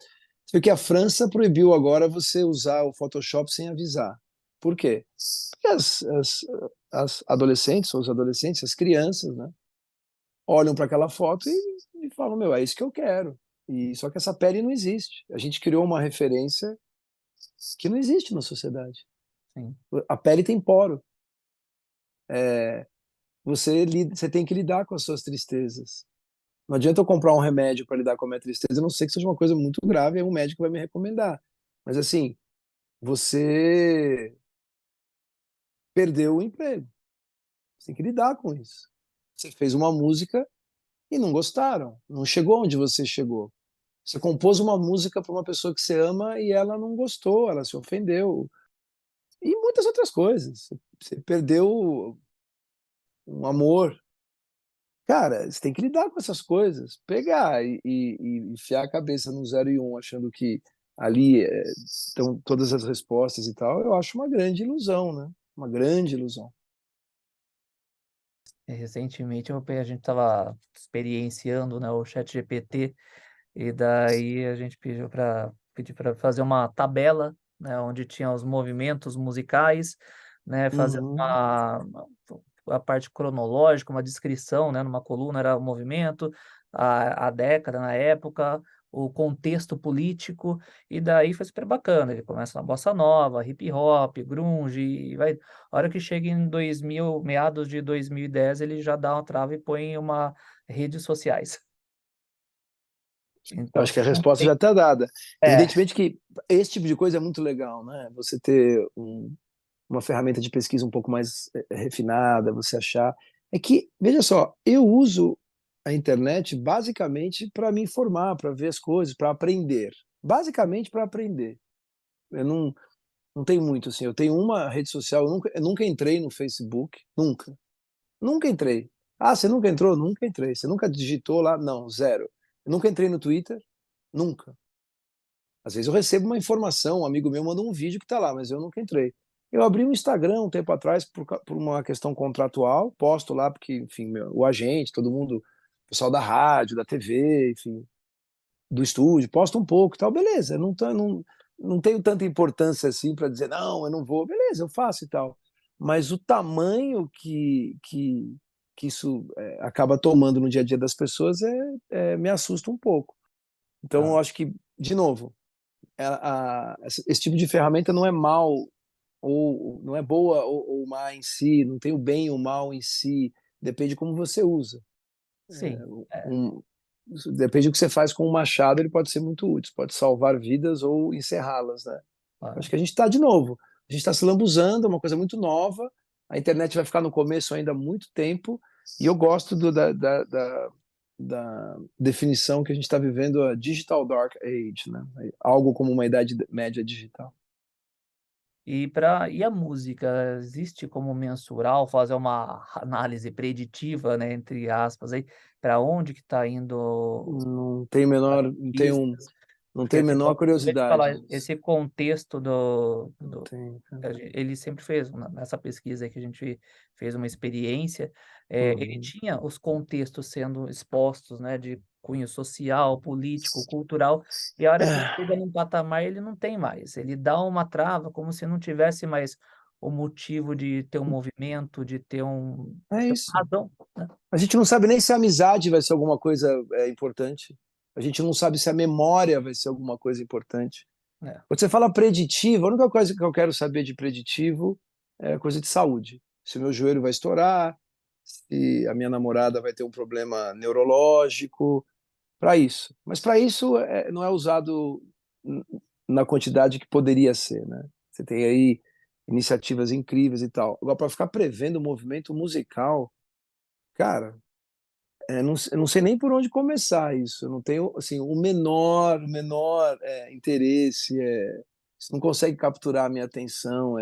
[SPEAKER 2] Você vê que a França proibiu agora você usar o Photoshop sem avisar. Por quê? Porque as adolescentes, ou os adolescentes, as crianças, né, olham para aquela foto e falam, meu, é isso que eu quero. E só que essa pele não existe. A gente criou uma referência que não existe na sociedade.
[SPEAKER 1] Sim,
[SPEAKER 2] A pele tem poro. Você tem que lidar com as suas tristezas. Não adianta eu comprar um remédio para lidar com a minha tristeza, a não ser que seja uma coisa muito grave, aí um médico vai me recomendar. Mas assim, você perdeu o emprego. Você tem que lidar com isso. Você fez uma música e não gostaram, não chegou onde você chegou. Você compôs uma música para uma pessoa que você ama e ela não gostou, ela se ofendeu. E muitas outras coisas. Você perdeu um amor. Cara, você tem que lidar com essas coisas. Pegar e enfiar a cabeça no 0 e 1 achando que ali estão todas as respostas e tal, eu acho uma grande ilusão, né? Uma grande ilusão.
[SPEAKER 1] recentemente a gente estava experienciando, né, o ChatGPT e daí a gente pediu para fazer uma tabela, né, onde tinha os movimentos musicais, né, fazer
[SPEAKER 2] Uhum.
[SPEAKER 1] a parte cronológica, uma descrição, né, numa coluna era o movimento, a década na época, o contexto político, e daí foi super bacana. Ele começa na bossa nova, hip hop, grunge, e vai. A hora que chega em 2000, meados de 2010, ele já dá uma trava e põe uma redes sociais.
[SPEAKER 2] Eu
[SPEAKER 1] Então,
[SPEAKER 2] acho que
[SPEAKER 1] você
[SPEAKER 2] a
[SPEAKER 1] não
[SPEAKER 2] resposta já
[SPEAKER 1] tem.
[SPEAKER 2] está dada.
[SPEAKER 1] É,
[SPEAKER 2] Evidentemente que esse tipo de coisa é muito legal, né? Você ter uma ferramenta de pesquisa um pouco mais refinada, você achar. É que, veja só, eu uso a internet basicamente para me informar, para ver as coisas, para aprender. Basicamente para aprender. Eu não tenho muito, assim. Eu tenho uma rede social, eu nunca entrei no Facebook, nunca. Nunca entrei. Ah, você nunca entrou? Nunca entrei. Você nunca digitou lá? Não, zero. Eu nunca entrei no Twitter? Nunca. Às vezes eu recebo uma informação, um amigo meu manda um vídeo que está lá, mas eu nunca entrei. Eu abri um Instagram um tempo atrás por uma questão contratual, posto lá porque, enfim, o agente, todo mundo, o pessoal da rádio, da TV, enfim, do estúdio, posta um pouco e tal, beleza, não tenho tanta importância assim para dizer, não, eu não vou, beleza, eu faço e tal. Mas o tamanho que isso acaba tomando no dia a dia das pessoas me assusta um pouco. Então,
[SPEAKER 1] ah,
[SPEAKER 2] eu acho que, de novo, esse tipo de ferramenta não é mal ou não é boa ou má em si, não tem o bem ou o mal em si, depende de como você usa.
[SPEAKER 1] sim,
[SPEAKER 2] Um, depende do que você faz com um machado, ele pode ser muito útil, pode salvar vidas ou encerrá-las, né? Acho
[SPEAKER 1] claro.
[SPEAKER 2] que a gente está de novo, a gente está se lambuzando, é uma coisa muito nova, a internet vai ficar no começo ainda há muito tempo, E eu gosto da definição que a gente está vivendo, a Digital Dark Age, né? Algo como uma idade média digital.
[SPEAKER 1] E a música, existe como mensurar ou fazer uma análise preditiva, né, entre aspas, aí, para onde que está indo
[SPEAKER 2] Não tem menor,
[SPEAKER 1] artistas?
[SPEAKER 2] não
[SPEAKER 1] Porque
[SPEAKER 2] tem
[SPEAKER 1] assim,
[SPEAKER 2] menor
[SPEAKER 1] como eu vejo
[SPEAKER 2] curiosidade
[SPEAKER 1] falar,
[SPEAKER 2] nisso.
[SPEAKER 1] esse contexto
[SPEAKER 2] Não tem, cara.
[SPEAKER 1] ele sempre fez, nessa pesquisa aí que a gente fez uma experiência, ele
[SPEAKER 2] Uhum.
[SPEAKER 1] tinha os contextos sendo expostos, né, de cunho social, político, cultural, e a hora que chega num patamar ele não tem mais, ele dá uma trava como se não tivesse mais o motivo de ter um movimento,
[SPEAKER 2] É
[SPEAKER 1] de ter uma
[SPEAKER 2] isso.
[SPEAKER 1] razão, né?
[SPEAKER 2] A gente não sabe nem se a amizade vai ser alguma coisa importante. A gente não sabe se a memória vai ser alguma coisa importante.
[SPEAKER 1] É.
[SPEAKER 2] Quando você fala preditivo, a única coisa que eu quero saber de preditivo é coisa de saúde. Se o meu joelho vai estourar, se a minha namorada vai ter um problema neurológico, para isso. Mas para isso não é usado na quantidade que poderia ser, né? Você tem aí iniciativas incríveis e tal. Agora, para ficar prevendo o movimento musical, cara, eu não sei nem por onde começar isso. Eu não tenho assim o menor interesse. Isso não consegue capturar a minha atenção.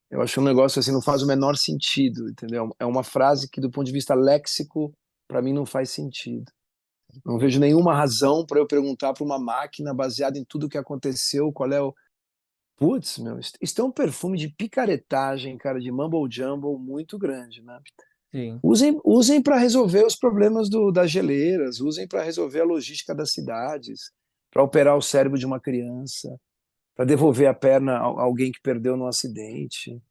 [SPEAKER 2] Eu acho um negócio assim não faz o menor sentido, entendeu? É uma frase que do ponto de vista léxico para mim não faz sentido. Não vejo nenhuma razão para eu perguntar para uma máquina baseada em tudo que aconteceu, qual é o. Putz, meu, isso é um perfume de picaretagem, cara, de mumble jumble muito grande, né?
[SPEAKER 1] Sim.
[SPEAKER 2] Usem para resolver os problemas das geleiras, usem para resolver a logística das cidades, para operar o cérebro de uma criança, para devolver a perna a alguém que perdeu num acidente.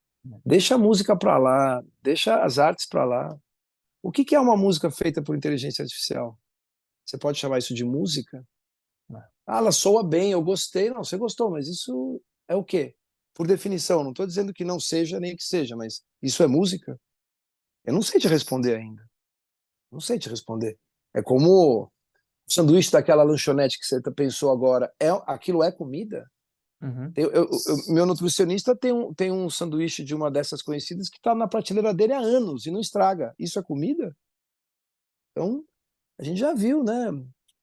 [SPEAKER 2] Deixa a música para lá, deixa as artes para lá. O que é uma música feita por inteligência artificial? Você pode chamar isso de música? Ah, ela soa bem, eu gostei. Não, você gostou, mas isso é o quê? Por definição, não estou dizendo que não seja nem que seja, mas isso é música? Eu não sei te responder ainda. Não sei te responder. É como o sanduíche daquela lanchonete que você pensou agora. Aquilo é comida?
[SPEAKER 1] Uhum.
[SPEAKER 2] Meu nutricionista tem um sanduíche de uma dessas conhecidas que está na prateleira dele há anos e não estraga. Isso é comida? Então, a gente já viu, né?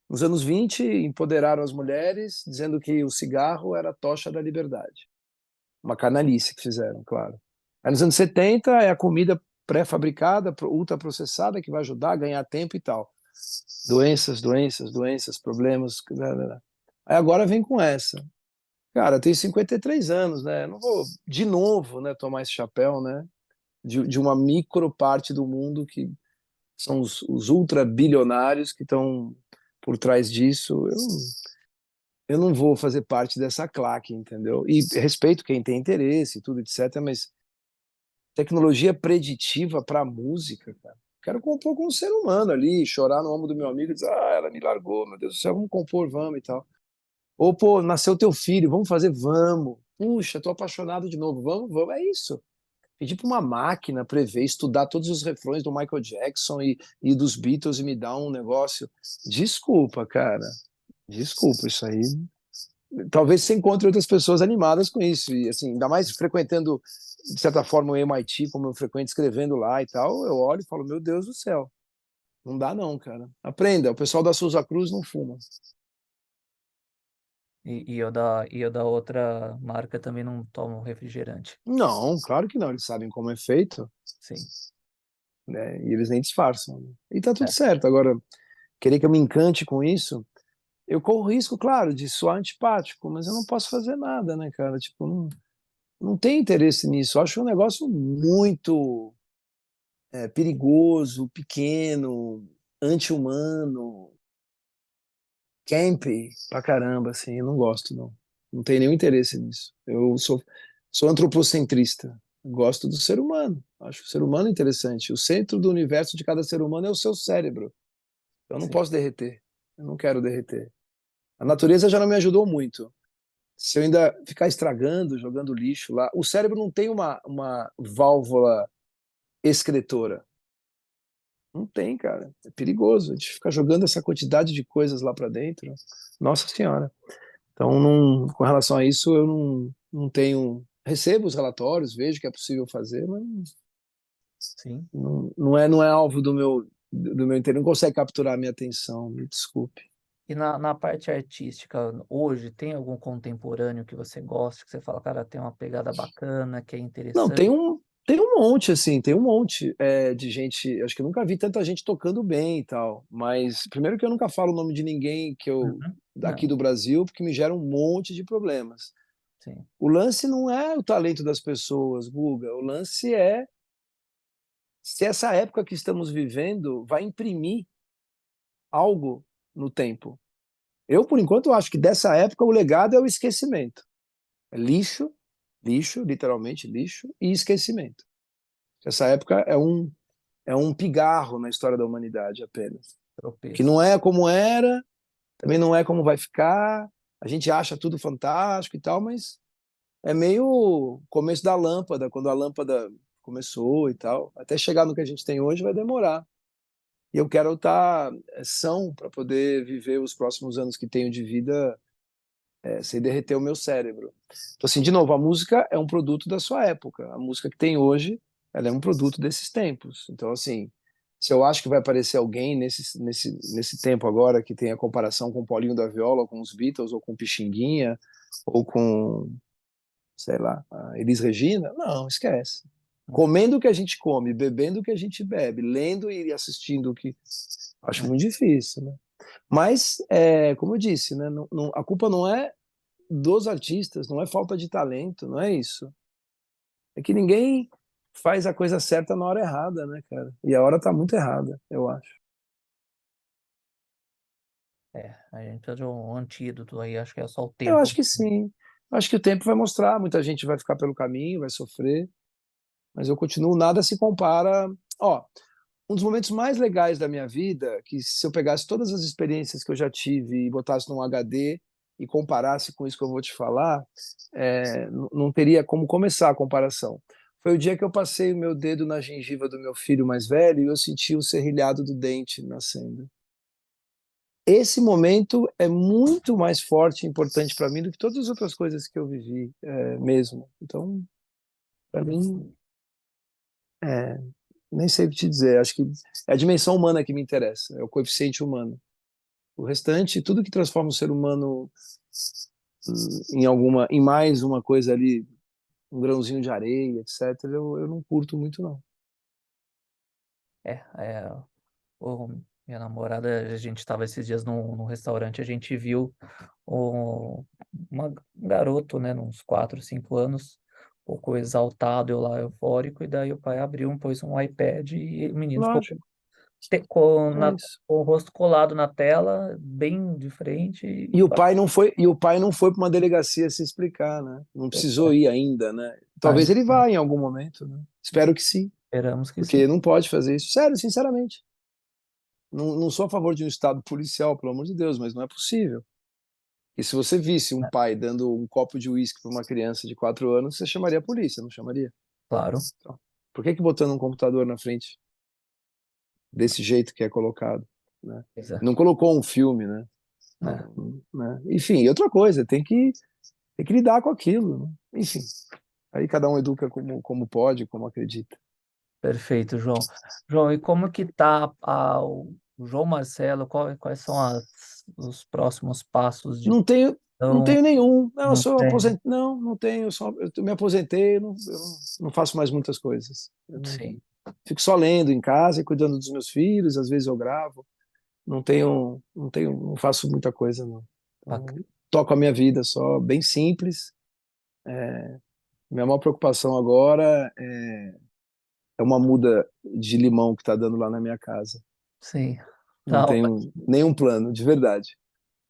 [SPEAKER 2] Nos anos 20, empoderaram as mulheres, dizendo que o cigarro era a tocha da liberdade. Uma canalice que fizeram, claro. Aí nos anos 70 é a comida pré-fabricada, ultraprocessada, que vai ajudar a ganhar tempo e tal. Doenças, doenças, doenças, problemas. Aí agora vem com essa. Cara, eu tenho 53 anos, né? Não vou, de novo, né, tomar esse chapéu, né? De uma micro parte do mundo que são os ultra bilionários que estão por trás disso. Eu não vou fazer parte dessa claque, entendeu? E respeito quem tem interesse e tudo, etc. Mas tecnologia preditiva para música, cara. Quero compor com um ser humano ali, chorar no ombro do meu amigo e dizer, ah, ela me largou, meu Deus do céu, vamos compor, vamos e tal. Ou, pô, nasceu teu filho, vamos fazer, vamos. Puxa, tô apaixonado de novo, vamos, vamos, é isso. Pedir para uma máquina prever, estudar todos os refrões do Michael Jackson e dos Beatles e me dar um negócio. Desculpa, cara. Desculpa, isso aí talvez você encontre outras pessoas animadas com isso. E, assim, ainda mais frequentando, de certa forma, o MIT, como eu frequento escrevendo lá e tal, eu olho e falo, meu Deus do céu, não dá não, cara. Aprenda, o pessoal da Souza Cruz não fuma.
[SPEAKER 1] E eu da outra marca também não tomo refrigerante.
[SPEAKER 2] Não, claro que não, eles sabem como é feito,
[SPEAKER 1] Sim.
[SPEAKER 2] né? E eles nem disfarçam. Né? E tá tudo
[SPEAKER 1] É.
[SPEAKER 2] certo. Agora, querer que eu me encante com isso, eu corro risco, claro, de soar antipático, mas eu não posso fazer nada, né, cara? Tipo, não tenho interesse nisso. Eu acho um negócio muito perigoso, pequeno, anti-humano, camp pra caramba, assim, eu não gosto, não. Não tenho nenhum interesse nisso. Sou antropocentrista. Gosto do ser humano. Acho o ser humano interessante. O centro do universo de cada ser humano é o seu cérebro. Eu não
[SPEAKER 1] Sim.
[SPEAKER 2] posso derreter. Eu não quero derreter. A natureza já não me ajudou muito. Se eu ainda ficar estragando, jogando lixo lá, o cérebro não tem uma válvula excretora. Não tem, cara. É perigoso. A gente fica jogando essa quantidade de coisas lá para dentro. Nossa Senhora. Então, com relação a isso, eu não tenho. Recebo os relatórios, vejo que é possível fazer, mas
[SPEAKER 1] sim.
[SPEAKER 2] Não é alvo do meu interesse, não consegue capturar a minha atenção, me desculpe.
[SPEAKER 1] E na parte artística, hoje, tem algum contemporâneo que você gosta, que você fala, cara, tem uma pegada bacana, que é
[SPEAKER 2] Não, tem
[SPEAKER 1] interessante?
[SPEAKER 2] um, tem um monte, assim, tem um monte de gente. Acho que eu nunca vi tanta gente tocando bem e tal. Mas, primeiro, que eu nunca falo o nome de ninguém
[SPEAKER 1] Uhum.
[SPEAKER 2] daqui
[SPEAKER 1] Não,
[SPEAKER 2] do Brasil, porque me gera um monte de problemas.
[SPEAKER 1] sim,
[SPEAKER 2] O lance não é o talento das pessoas, Guga. O lance é se essa época que estamos vivendo vai imprimir algo no tempo. Eu, por enquanto, acho que dessa época o legado é o esquecimento. É lixo, lixo, literalmente lixo, e esquecimento. Essa época é um pigarro na história da humanidade apenas. Que
[SPEAKER 1] tropeço.
[SPEAKER 2] não é como era, também não é como vai ficar. A gente acha tudo fantástico e tal, mas é meio começo da lâmpada, quando a lâmpada começou e tal. Até chegar no que a gente tem hoje vai demorar. E eu quero estar são para poder viver os próximos anos que tenho de vida sem derreter o meu cérebro. Então, assim, de novo, a música é um produto da sua época. A música que tem hoje, ela é um produto desses tempos. Então, assim, se eu acho que vai aparecer alguém nesse tempo agora que tem a comparação com o Paulinho da Viola, ou com os Beatles, ou com Pixinguinha, ou com, sei lá, a Elis Regina, não, esquece. Comendo o que a gente come, bebendo o que a gente bebe, lendo e assistindo o que... Acho
[SPEAKER 1] É,
[SPEAKER 2] muito difícil, né? Mas, como eu disse, né, a culpa não é dos artistas, não é falta de talento, não é isso. É que ninguém faz a coisa certa na hora errada, né, cara? E a hora tá muito errada, eu acho.
[SPEAKER 1] a gente precisa de um antídoto aí, acho que é só o
[SPEAKER 2] Eu
[SPEAKER 1] tempo.
[SPEAKER 2] acho que sim. Eu acho que o tempo vai mostrar, muita gente vai ficar pelo caminho, vai sofrer, mas eu continuo, nada se compara. Ó, um dos momentos mais legais da minha vida, que se eu pegasse todas as experiências que eu já tive e botasse num HD e comparasse com isso que eu vou te falar, não teria como começar a comparação. Foi o dia que eu passei o meu dedo na gengiva do meu filho mais velho e eu senti o serrilhado do dente nascendo. Esse momento é muito mais forte e importante para mim do que todas as outras coisas que eu vivi mesmo. Então, para mim, é, nem sei o que te dizer. Acho que é a dimensão humana que me interessa, é o coeficiente humano. O restante, tudo que transforma o ser humano em mais uma coisa ali, um grãozinho de areia, etc., eu não curto muito, não.
[SPEAKER 1] É, é, minha namorada, a gente estava esses dias num restaurante, a gente viu um garoto, né, uns 4, 5 anos, um pouco exaltado, eu lá eufórico, e daí o pai abriu, pôs um iPad e o menino ficou
[SPEAKER 2] Lógico, é isso.
[SPEAKER 1] com o rosto colado na tela, bem de frente,
[SPEAKER 2] E o pai não foi para uma delegacia se explicar, né? Não precisou ir ainda, né? Talvez
[SPEAKER 1] ainda
[SPEAKER 2] ele vá em algum momento, né? Espero que sim,
[SPEAKER 1] esperamos que sim.
[SPEAKER 2] porque não pode fazer isso. Sério, sinceramente. Não sou a favor de um estado policial, pelo amor de Deus, mas não é possível. E se você visse um
[SPEAKER 1] Né?
[SPEAKER 2] pai dando um copo de uísque para uma criança de 4 anos, você chamaria a polícia, não chamaria?
[SPEAKER 1] Claro,
[SPEAKER 2] Então, por que botando um computador na frente desse jeito que é colocado, né?
[SPEAKER 1] pois é,
[SPEAKER 2] Não colocou um filme, né?
[SPEAKER 1] né?
[SPEAKER 2] Né? Enfim, e outra coisa, tem que lidar com aquilo, né? Enfim, aí cada um educa como pode, como acredita.
[SPEAKER 1] Perfeito, João. João, e como que tá o João Marcelo? Quais são os próximos passos de
[SPEAKER 2] Não tenho, não
[SPEAKER 1] então,
[SPEAKER 2] tenho nenhum. Não, eu
[SPEAKER 1] não
[SPEAKER 2] sou
[SPEAKER 1] tem?
[SPEAKER 2] aposentado. Não tenho. Eu me aposentei, eu não faço mais muitas coisas.
[SPEAKER 1] Sim,
[SPEAKER 2] Fico só lendo em casa e cuidando dos meus filhos. Às vezes eu gravo. Não faço muita coisa, não. Então,
[SPEAKER 1] bacana.
[SPEAKER 2] toco a minha vida só, bem simples. Minha maior preocupação agora é uma muda de limão que está dando lá na minha casa.
[SPEAKER 1] Sim,
[SPEAKER 2] Não
[SPEAKER 1] tá
[SPEAKER 2] tenho
[SPEAKER 1] ótimo.
[SPEAKER 2] nenhum plano, de verdade.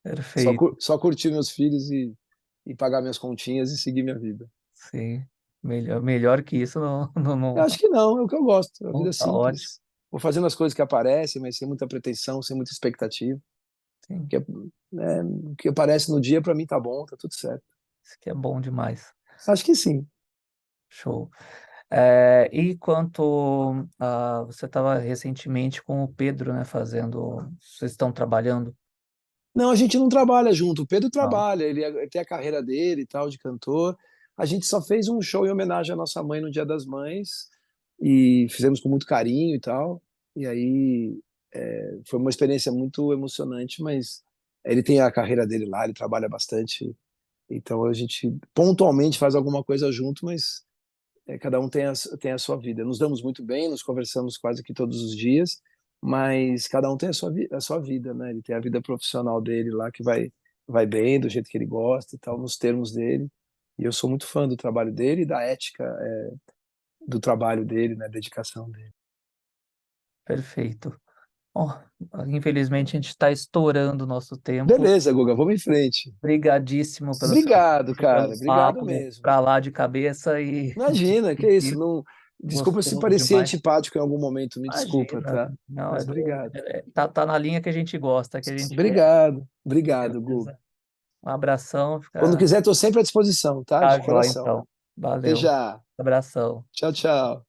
[SPEAKER 2] Só,
[SPEAKER 1] Perfeito.
[SPEAKER 2] só curtir meus filhos e pagar minhas continhas e seguir minha vida.
[SPEAKER 1] Sim, melhor que isso
[SPEAKER 2] Eu acho que não, é o que eu gosto. A vida
[SPEAKER 1] não
[SPEAKER 2] é
[SPEAKER 1] tá ótimo.
[SPEAKER 2] simples. Vou fazendo as coisas que aparecem, mas sem muita pretensão, sem muita expectativa.
[SPEAKER 1] Sim,
[SPEAKER 2] Porque, o que aparece no dia, para mim, tá bom, tá tudo certo.
[SPEAKER 1] isso aqui é bom demais.
[SPEAKER 2] Acho que sim.
[SPEAKER 1] Show. E quanto você estava recentemente com o Pedro, né, fazendo, vocês estão trabalhando?
[SPEAKER 2] Não, a gente não trabalha junto. O Pedro
[SPEAKER 1] Não.
[SPEAKER 2] trabalha, ele tem a carreira dele e tal, de cantor. A gente só fez um show em homenagem à nossa mãe no Dia das Mães, e fizemos com muito carinho e tal. E aí foi uma experiência muito emocionante, mas ele tem a carreira dele lá, ele trabalha bastante, então a gente pontualmente faz alguma coisa junto, mas cada um tem a sua vida. Nos damos muito bem, nos conversamos quase que todos os dias, mas cada um tem a sua vida, né? Ele tem a vida profissional dele lá que vai bem, do jeito que ele gosta e tal, nos termos dele. E eu sou muito fã do trabalho dele e da ética do trabalho dele, né? Dedicação dele.
[SPEAKER 1] Perfeito. Bom, infelizmente a gente está estourando o nosso tempo.
[SPEAKER 2] Beleza, Guga, vamos em frente.
[SPEAKER 1] Obrigadíssimo pelo seu
[SPEAKER 2] Obrigado,
[SPEAKER 1] tempo,
[SPEAKER 2] cara.
[SPEAKER 1] pelo
[SPEAKER 2] Obrigado
[SPEAKER 1] papo,
[SPEAKER 2] mesmo.
[SPEAKER 1] para lá de cabeça e
[SPEAKER 2] Imagina, que isso? Não, desculpa se
[SPEAKER 1] gostoso
[SPEAKER 2] parecia
[SPEAKER 1] demais.
[SPEAKER 2] antipático em algum momento, me desculpa,
[SPEAKER 1] Imagina,
[SPEAKER 2] tá?
[SPEAKER 1] não,
[SPEAKER 2] Mas obrigado.
[SPEAKER 1] tá na linha que a gente gosta, que a gente quer.
[SPEAKER 2] Obrigado, obrigado, Guga.
[SPEAKER 1] Beleza. Um abração,
[SPEAKER 2] Quando
[SPEAKER 1] fica
[SPEAKER 2] quiser, estou sempre à disposição, tá? De
[SPEAKER 1] tá jóia
[SPEAKER 2] coração.
[SPEAKER 1] então.
[SPEAKER 2] Até
[SPEAKER 1] Valeu.
[SPEAKER 2] já.
[SPEAKER 1] Abração.
[SPEAKER 2] Tchau, tchau.